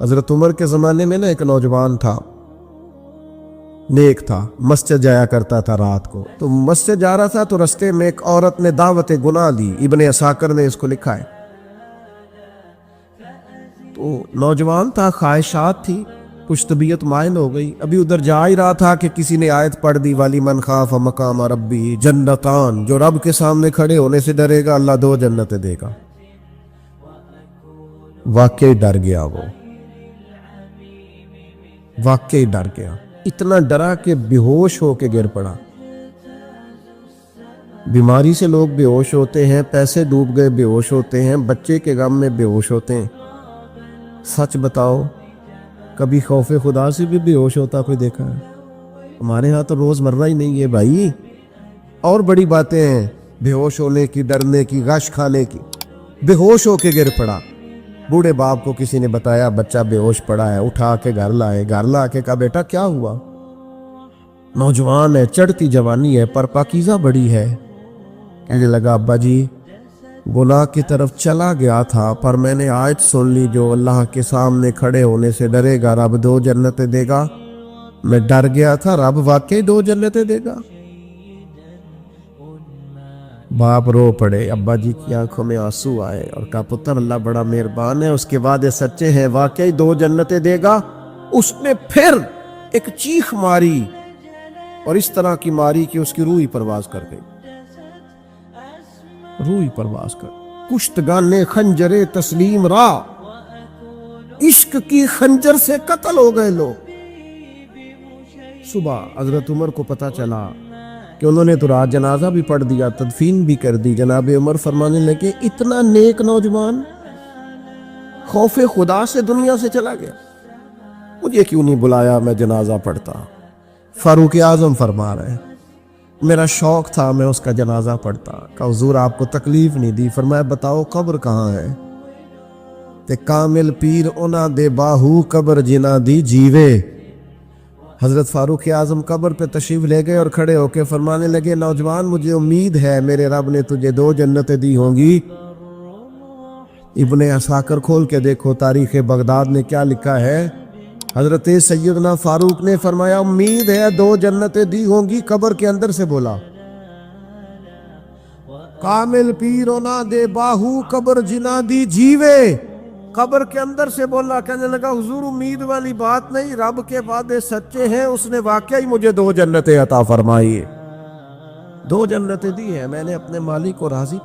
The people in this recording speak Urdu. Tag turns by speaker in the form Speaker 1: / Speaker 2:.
Speaker 1: حضرت عمر کے زمانے میں نا ایک نوجوان تھا، نیک تھا، مسجد جایا کرتا تھا رات کو. تو مسجد جا رہا تھا تو رستے میں ایک عورت نے دعوت گناہ دی. ابن عساکر نے اس کو لکھا ہے. تو نوجوان تھا، خواہشات تھی، کچھ طبیعت مائل ہو گئی. ابھی ادھر جا ہی رہا تھا کہ کسی نے آیت پڑھ دی، والی من خاف مقام ربی جنتان، جو رب کے سامنے کھڑے ہونے سے ڈرے گا اللہ 2 جنتیں دے گا. واقعی ڈر گیا، وہ واقعی ڈر گیا. اتنا ڈرا کہ بے ہوش ہو کے گر پڑا. بیماری سے لوگ بے ہوش ہوتے ہیں، پیسے ڈوب گئے بے ہوش ہوتے ہیں، بچے کے غم میں بے ہوش ہوتے ہیں. سچ بتاؤ، کبھی خوف خدا سے بھی بے ہوش ہوتا کوئی دیکھا ہے؟ ہمارے ہاں تو روز مرہ ہی نہیں ہے بھائی. اور بڑی باتیں ہیں بے ہوش ہونے کی، ڈرنے کی، غش کھانے کی. بے ہوش ہو کے گر پڑا. بوڑھے باپ کو کسی نے بتایا بچہ بے ہوش پڑا ہے، اٹھا کے گھر لائے. گھر لا کے کہا بیٹا کیا ہوا؟ نوجوان ہے، چڑھتی جوانی ہے، پر پاکیزہ بڑی ہے. کہنے لگا ابا جی گناہ کی طرف چلا گیا تھا، پر میں نے آیت سن لی جو اللہ کے سامنے کھڑے ہونے سے ڈرے گا رب 2 جنتیں دے گا. میں ڈر گیا تھا، رب واقعی 2 جنتیں دے گا. باپ رو پڑے، ابا جی کی آنکھوں میں آنسو آئے اور کہا پتر اللہ بڑا مہربان ہے، اس کے وعدے سچے ہیں، واقعی 2 جنتیں دے گا. اس نے پھر ایک چیخ ماری اور اس طرح کی ماری کہ اس کی روح ہی پرواز کر گئی. روح ہی پرواز کر. کشتگان خنجر تسلیم را، عشق کی خنجر سے قتل ہو گئے لوگ. صبح حضرت عمر کو پتا چلا کہ انہوں نے تو رات جنازہ بھی پڑھ دیا، تدفین بھی کر دی. جناب عمر فرمانے لگے اتنا نیک نوجوان خوف خدا سے دنیا سے چلا گیا، مجھے کیوں نہیں بلایا میں جنازہ پڑھتا. فاروق اعظم فرما رہے ہیں میرا شوق تھا میں اس کا جنازہ پڑھتا. کہا حضور آپ کو تکلیف نہیں دی؟ فرمایا بتاؤ قبر کہاں ہے؟ تے کامل پیر اونا دے باہو قبر جنا دی جیوے. حضرت فاروق اعظم قبر پہ تشریف لے گئے اور کھڑے ہو کے فرمانے لگے نوجوان مجھے امید ہے میرے رب نے تجھے 2 جنتیں دی ہوں گی. ابن عساکر کھول کے دیکھو تاریخ بغداد نے کیا لکھا ہے. حضرت سیدنا فاروق نے فرمایا امید ہے 2 جنتیں دی ہوں گی. قبر کے اندر سے بولا کامل پیرو نہ دے باہو قبر جنا دی جیوے. قبر کے اندر سے بولا. کہنے لگا حضور امید والی بات نہیں، رب کے وعدے سچے ہیں، اس نے واقعی مجھے 2 جنتیں عطا فرمائی، 2 جنتیں دی ہیں، میں نے اپنے مالک کو راضی